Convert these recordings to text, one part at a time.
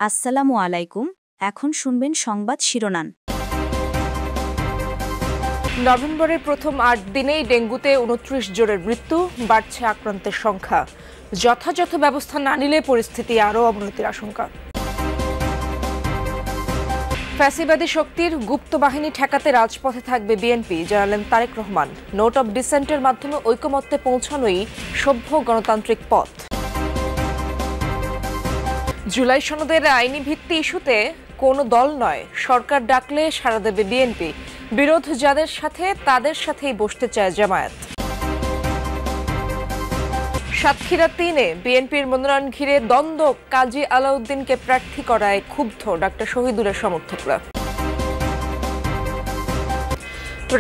আসসালামু আলাইকুম। এখন শুনবেন সংবাদ শিরোনাম। নভেম্বরের প্রথম ৮ দিনেই ডেঙ্গুতে ২৯ জনের মৃত্যু, বাড়ছে আক্রান্তের সংখ্যা। যথাযথ ব্যবস্থা না নিলে পরিস্থিতি আরও অবনতির আশঙ্কা। ফ্যাসিবাদী শক্তির গুপ্ত বাহিনী ঠেকাতে রাজপথে থাকবে বিএনপি, জানালেন তারেক রহমান। নোট অব ডিসেন্টের মাধ্যমে ঐকমত্যে পৌঁছানোই সভ্য গণতান্ত্রিক পথ। জুলাই সনদের আইনি ভিত্তি ইস্যুতে কোনো দল নয়, সরকার ডাকলে সাড়া দেবে বিএনপি। বিরোধ যাদের সাথে তাদের সাথেই বসতে চায় জামায়াত। সাতক্ষীরা ৩-এ বিএনপির মনোনয়ন ঘিরে দ্বন্দ্ব, কাজী আলাউদ্দিনকে প্রার্থী করায় ক্ষুব্ধ ডাক্তার শহীদুলের সমর্থকরা।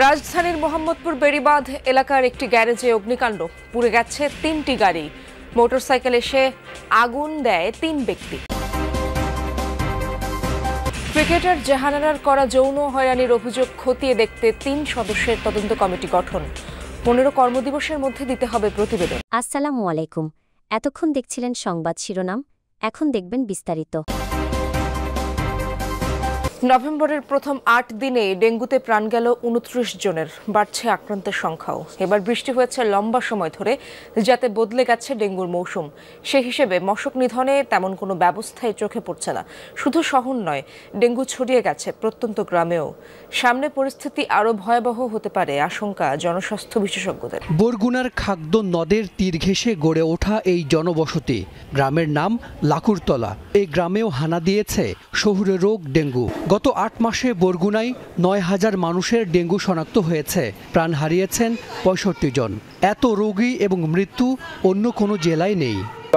রাজধানীর মোহাম্মদপুর বেড়িবাঁধ এলাকার একটি গ্যারেজে অগ্নিকাণ্ড, পুড়ে গেছে ৩টি গাড়ি। মোটরসাইকেল এসে আগুন দেয় ৩ ব্যক্তি। ক্রিকেটার জাহানারার করা যৌন হয়রানির অভিযোগ খতিয়ে দেখতে ৩ সদস্যের তদন্ত কমিটি গঠন। ১৫ কর্মদিবসের মধ্যে দিতে হবে প্রতিবেদন। আসসালামু আলাইকুম। এতক্ষণ দেখছিলেন সংবাদ শিরোনাম, এখন দেখবেন বিস্তারিত। নভেম্বরের প্রথম ৮ দিনে ডেঙ্গুতে প্রাণ গেল ২৯ জনের, বাড়ছে আক্রান্তের সংখ্যাও। এবার বৃষ্টি হয়েছে লম্বা সময় ধরে, যাতে বদলে গেছে ডেঙ্গুর মৌসুম। সে হিসেবে মশক নিধনে তেমন কোনো ব্যবস্থাই চোখে পড়ছে না। শুধু শহর নয়, ডেঙ্গু ছড়িয়ে গেছে প্রত্যন্ত গ্রামেও। সামনে পরিস্থিতি আরও ভয়াবহ হতে পারে আশঙ্কা জনস্বাস্থ্য বিশেষজ্ঞদের। বরগুনার খাদ্য নদের তীর ঘেঁষে গড়ে ওঠা এই জনবসতি, গ্রামের নাম লাকুরতলা। এই গ্রামেও হানা দিয়েছে শহুরে রোগ ডেঙ্গু। গত ৮ মাসে বরগুনায় ৯,০০০ মানুষের ডেঙ্গু শনাক্ত হয়েছে, প্রাণ হারিয়েছেন ৬৫ জন। এত রোগী এবং মৃত্যু অন্য কোনো জেলায় নেই।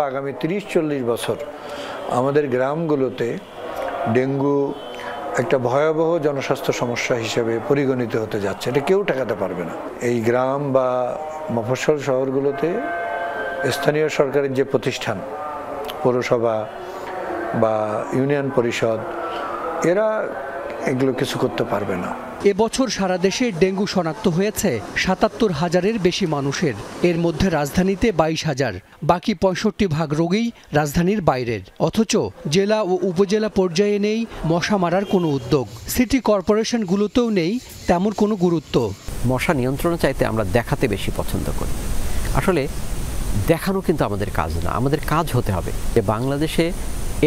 আগামী ৩০-৪০ বছর আমাদের গ্রামগুলোতে ডেঙ্গু একটা ভয়াবহ জনস্বাস্থ্য সমস্যা হিসেবে পরিগণিত হতে যাচ্ছে। এটা কেউ ঠেকাতে পারবে না। এই গ্রাম বা মফস্বল শহরগুলোতে স্থানীয় সরকারের যে প্রতিষ্ঠান, পৌরসভা বা ইউনিয়ন পরিষদ, এরা এগুলো কিছু করতে পারবে না। এবছর সারা দেশে ডেঙ্গু শনাক্ত হয়েছে ৭৭,০০০-এর বেশি মানুষের। এর মধ্যে রাজধানীতে ২২,০০০, বাকি ৬৫% রোগী রাজধানীর বাইরের। অথচ জেলা ও উপজেলা পর্যায়ে নেই মশা মারার কোনো উদ্যোগ। সিটি কর্পোরেশনগুলোতেও নেই তেমন কোনো গুরুত্ব। মশা নিয়ন্ত্রণে চাইতে আমরা দেখাতে বেশি পছন্দ করি। আসলে দেখানো কিন্তু আমাদের কাজ না, আমাদের কাজ হতে হবে যে বাংলাদেশে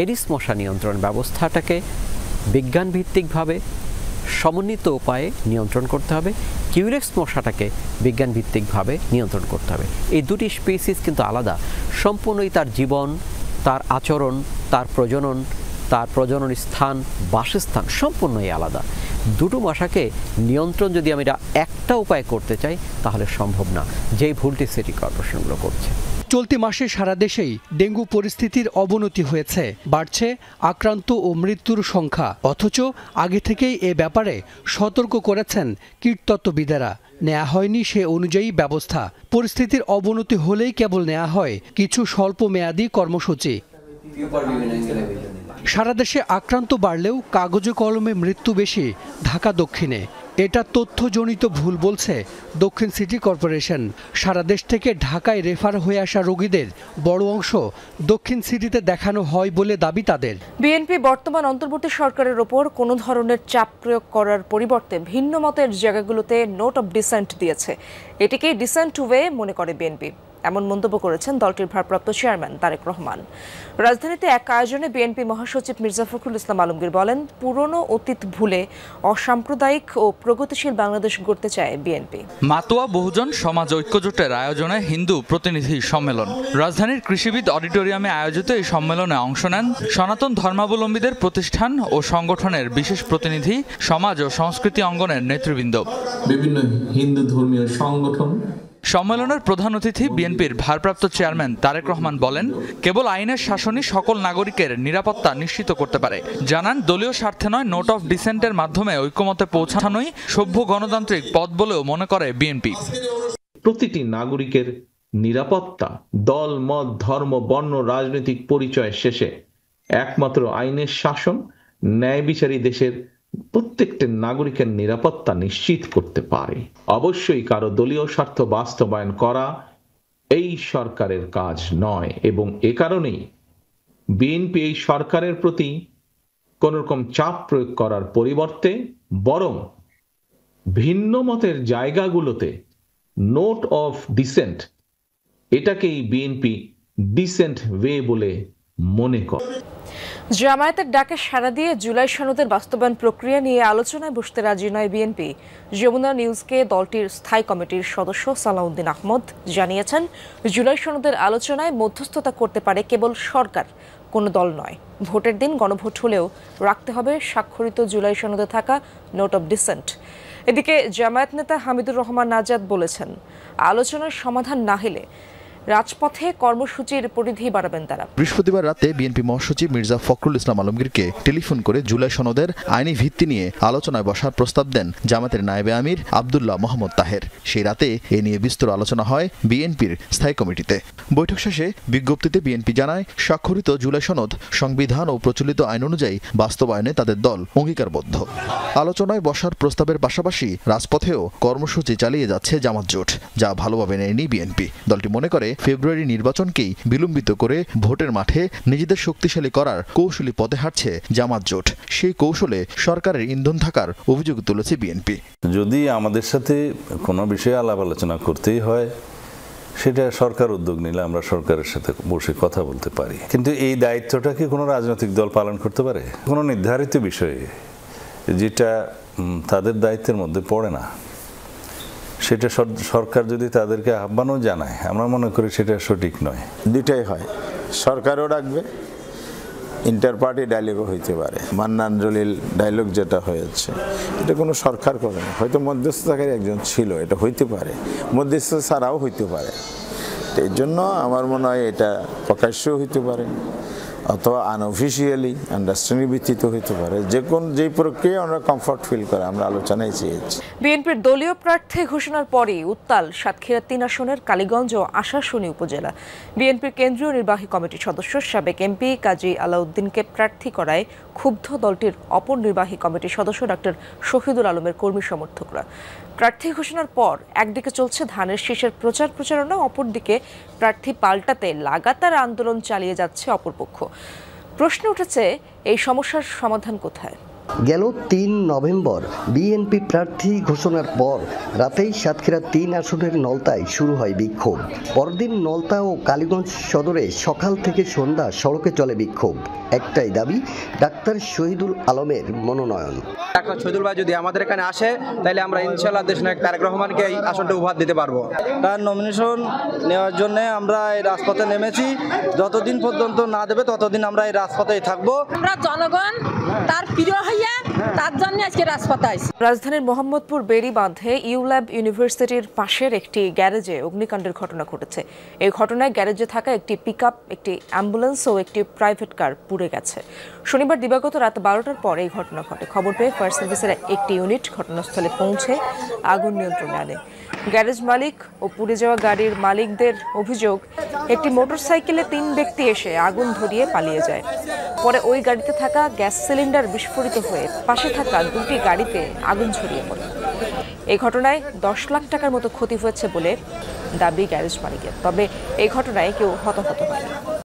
এডিস মশা নিয়ন্ত্রণ ব্যবস্থাটাকে বিজ্ঞানভিত্তিকভাবে সমন্বিত উপায়ে নিয়ন্ত্রণ করতে হবে। কিউরেক্স মশাটাকে বিজ্ঞানভিত্তিকভাবে নিয়ন্ত্রণ করতে হবে। এই দুটি স্পিসিস কিন্তু আলাদা, সম্পূর্ণই তার জীবন, তার আচরণ, তার প্রজনন স্থান, বাসস্থান সম্পূর্ণই আলাদা। দুটো মশাকে নিয়ন্ত্রণ যদি আমি একটা উপায় করতে চাই তাহলে সম্ভব না, যেই ভুলটি সিটি কর্পোরেশনগুলো করছে। চলতি মাসে সারা দেশেই ডেঙ্গু পরিস্থিতির অবনতি হয়েছে, বাড়ছে আক্রান্ত ও মৃত্যুর সংখ্যা। অথচ আগে থেকেই এ ব্যাপারে সতর্ক করেছেন কীটতত্ত্ববিদেরা। নেওয়া হয়নি সে অনুযায়ী ব্যবস্থা। পরিস্থিতির অবনতি হলেই কেবল নেওয়া হয় কিছু স্বল্প মেয়াদী কর্মসূচি। সারা দেশে আক্রান্ত বাড়লেও কাগজে কলমে মৃত্যু বেশি ঢাকা দক্ষিণে। এটা তথ্যজনিত ভুল বলছে দক্ষিণ সিটি কর্পোরেশন। সারা দেশ থেকে ঢাকায় রেফার হয়ে আসা রোগীদের বড় অংশ দক্ষিণ সিটিতে দেখানো হয় বলে দাবি তাদের। বিএনপি বর্তমান অন্তর্বর্তী সরকারের ওপর কোনো ধরনের চাপ প্রয়োগ করার পরিবর্তে ভিন্ন মতের জায়গাগুলোতে নোট অব ডিসেন্ট দিয়েছে। এটিকে ডিসেন্ট ওয়ে মনে করে বিএনপি, এমন মন্তব্য করেছেন দলটির ভারপ্রাপ্ত চেয়ারম্যান তারেক রহমান। রাজধানীতে এক আয়োজনে বিএনপি মহাসচিব মির্জা ফখরুল ইসলাম আলমগীর বলেন, পুরনো অতীত ভুলে অসাম্প্রদায়িক ও প্রগতিশীল বাংলাদেশ গড়তে চায় বিএনপি। মাতোয়া বহুজন সমাজ ঐক্যজোটের আয়োজনে হিন্দু প্রতিনিধি সম্মেলন। রাজধানীর কৃষিবিদ অডিটোরিয়ামে আয়োজিত এই সম্মেলনে অংশ নেন সনাতন ধর্মাবলম্বীদের প্রতিষ্ঠান ও সংগঠনের বিশেষ প্রতিনিধি, সমাজ ও সংস্কৃতি অঙ্গনের নেতৃবৃন্দ, বিভিন্ন হিন্দু ধর্মীয় সংগঠন। সম্মেলনের প্রধান অতিথি বিএনপির ভারপ্রাপ্ত চেয়ারম্যান তারেক রহমান বলেন, কেবল আইনের শাসনই সকল নাগরিকের নিরাপত্তা নিশ্চিত করতে পারে। জানান, দলীয় স্বার্থে নয়, নোট অফ ডিসেন্টের মাধ্যমে ঐকমত্যে পৌঁছানোই সভ্য গণতান্ত্রিক পথ বলেও মনে করে বিএনপি। প্রতিটি নাগরিকের নিরাপত্তা দল, মত, ধর্ম, বর্ণ, রাজনৈতিক পরিচয় শেষে একমাত্র আইনের শাসন, ন্যায় বিচারী দেশের প্রত্যেকটা নাগরিকের নিরাপত্তা নিশ্চিত করতে পারে। অবশ্যই কারো দলীয় স্বার্থ বাস্তবায়ন করা এই সরকারের কাজ নয়, এবং এ কারণেই বিএনপি এই সরকারের প্রতি কোন রকম চাপ প্রয়োগ করার পরিবর্তে বরং ভিন্ন মতের জায়গাগুলোতে নোট অফ ডিসেন্ট এটাকেই বিএনপি ডিসেন্ট ওয়ে বলে মনে করে। জামায়াতের ডাকে সাড়া দিয়ে জুলাই সনদের বাস্তবায়ন প্রক্রিয়া নিয়ে আলোচনায় বসতে রাজি নয় বিএনপি। যমুনা নিউজকে দলটির স্থায়ী কমিটির সদস্য সালাউদ্দিন আহমদ জানিয়েছেন, জুলাই সনদের আলোচনায় মধ্যস্থতা করতে পারে কেবল সরকার, কোনো দল নয়। ভোটের দিন গণভোট হলেও রাখতে হবে স্বাক্ষরিত জুলাই সনদে থাকা নোট অব ডিসেন্ট। এদিকে জামায়াত নেতা হামিদুর রহমান নাজাদ বলেছেন, আলোচনার সমাধান না হলে রাজপথে কর্মসূচির পরিধি বাড়াবেন তারা। বৃহস্পতিবার রাতে বিএনপি মহাসচিব মির্জা ফখরুল ইসলাম আলমগীরকে টেলিফোন করে জুলাই সনদের আইনি ভিত্তি নিয়ে আলোচনায় বসার প্রস্তাব দেন জামায়াতের নায়েবে আমির আব্দুল্লাহ মোহাম্মদ তাহের। সেই রাতে এ নিয়ে বিস্তর আলোচনা হয় বিএনপির স্থায়ী কমিটিতে। বৈঠক শেষে বিজ্ঞপ্তিতে বিএনপি জানায়, স্বাক্ষরিত জুলাই সনদ সংবিধান ও প্রচলিত আইন অনুযায়ী বাস্তবায়নে তাদের দল অঙ্গীকারবদ্ধ। আলোচনায় বসার প্রস্তাবের পাশাপাশি রাজপথেও কর্মসূচি চালিয়ে যাচ্ছে জামাত জোট, যা ভালোভাবে নেয়নি বিএনপি। দলটি মনে করে ফেব্রুয়ারি নির্বাচনকেই বিলম্বিত করে ভোটের মাঠে নিজেদের শক্তিশালী করার কৌশলী পথে হাঁটছে জামাত জোট। সেই কৌশলে সরকারের ইন্ধন থাকার অভিযোগ তুলেছে বিএনপি। যদি আমাদের সাথে কোনো বিষয়ে আলাপ আলোচনা করতেই হয়, সেটা সরকার উদ্যোগ নিলে আমরা সরকারের সাথে বসে কথা বলতে পারি, কিন্তু এই দায়িত্বটা কি কোনো রাজনৈতিক দল পালন করতে পারে? কোনো নির্ধারিত বিষয়ে যেটা তাদের দায়িত্বের মধ্যে পড়ে না, সেটা সরকার যদি তাদেরকে আহ্বানও জানায়, আমরা মনে করি সেটা সঠিক নয়। দুটাই হয়, সরকারও ডাকবে, ইন্টার পার্টি ডায়লগও হইতে পারে। মান্নান জলিল ডায়লগ যেটা হয়েছে, এটা কোনো সরকার করে না, হয়তো মধ্যস্থতাকারী একজন ছিল, এটা হইতে পারে, মধ্যস্থতা ছাড়াও হইতে পারে। এই জন্য আমার মনে হয় এটা প্রকাশ্যও হইতে পারে অথবা আনঅফিসিয়ালি আন্ডারস্ট্যান্ডিং ভিত্তিতে হইতে পারে। যেই প্রক্রিয়া আমরা কমফর্ট ফিল করে আমরা আলোচনায় চেয়েছি। বিএনপির দলীয় প্রার্থী ঘোষণার পরই উত্তাল সাতক্ষীরা ৩ আসনের কালীগঞ্জ ও আশাশুনি উপজেলা। বিএনপির কেন্দ্রীয় নির্বাহী কমিটির সদস্য সাবেক এমপি কাজী আলাউদ্দিনকে প্রার্থী করায় ক্ষুব্ধ দলটির অপর নির্বাহী কমিটির সদস্য ডক্টর শহীদুল আলমের কর্মী সমর্থকরা। প্রার্থী ঘোষণার পর একদিকে চলছে ধানের শীষের প্রচারণা, অপরদিকে প্রার্থী পাল্টাতে লাগাতার আন্দোলন চালিয়ে যাচ্ছে অপরপক্ষ। প্রশ্ন উঠেছে, এই সমস্যার সমাধান কোথায়? গেল ৩ নভেম্বর বিএনপি প্রার্থী ঘোষণার পর রাতেই সাতক্ষীরা ৩ আসনের নলতায় শুরু হয় বিক্ষোভ। পরদিন নলতা ও কালীগঞ্জ সদরে সকাল থেকে সন্ধ্যা সড়কে চলে বিক্ষোভ। একটাই দাবি, ডাক্তার শহীদুল আলমের মনোনয়ন। ডাক্তার শহীদুল ভাই যদি আমাদের এখানে আসে, তাহলে আমরা ইনশাআল্লাহ দেশনায়ক তারেক রহমানকে এই আসনটা উপহার দিতে পারবো। তার নমিনেশন নেওয়ার জন্য আমরা এই রাজপথে নেমেছি। যতদিন পর্যন্ত না দেবে ততদিন আমরা এই রাজপথেই থাকবো। আমরা জনগণ তার প্রিয় হইয়া তার জন্য আজকে রাজপথে আইছি। রাজধানীর মোহাম্মদপুর বেড়ি বাঁধে ইউল্যাব ইউনিভার্সিটির পাশের একটি গ্যারেজে অগ্নিকাণ্ডের ঘটনা ঘটেছে। এই ঘটনায় গ্যারেজে থাকা একটি পিকআপ, একটি অ্যাম্বুলেন্স ও একটি প্রাইভেট কার পুড়ে গেছে। শনিবার দিবাগত রাত 12টার পর এই ঘটনা ঘটে। খবর পেয়ে ফায়ার সার্ভিসের একটি ইউনিট ঘটনাস্থলে পৌঁছে আগুন নিয়ন্ত্রণে আনে। গ্যারেজ মালিক ও পুড়ে যাওয়া গাড়ির মালিকদের অভিযোগ, একটি মোটরসাইকেলে 3 ব্যক্তি এসে আগুন ধরিয়ে পালিয়ে যায়। পরে ওই গাড়িতে থাকা গ্যাস সিলিন্ডার বিস্ফোরিত হয়ে পাশে থাকা 2টি গাড়িতে আগুন ছড়িয়ে পড়ে। এই ঘটনায় 10 লাখ টাকার মতো ক্ষতি হয়েছে বলে দাবি গ্যারেজ মালিকের। তবে এই ঘটনায় কেউ হতাহত হয়নি।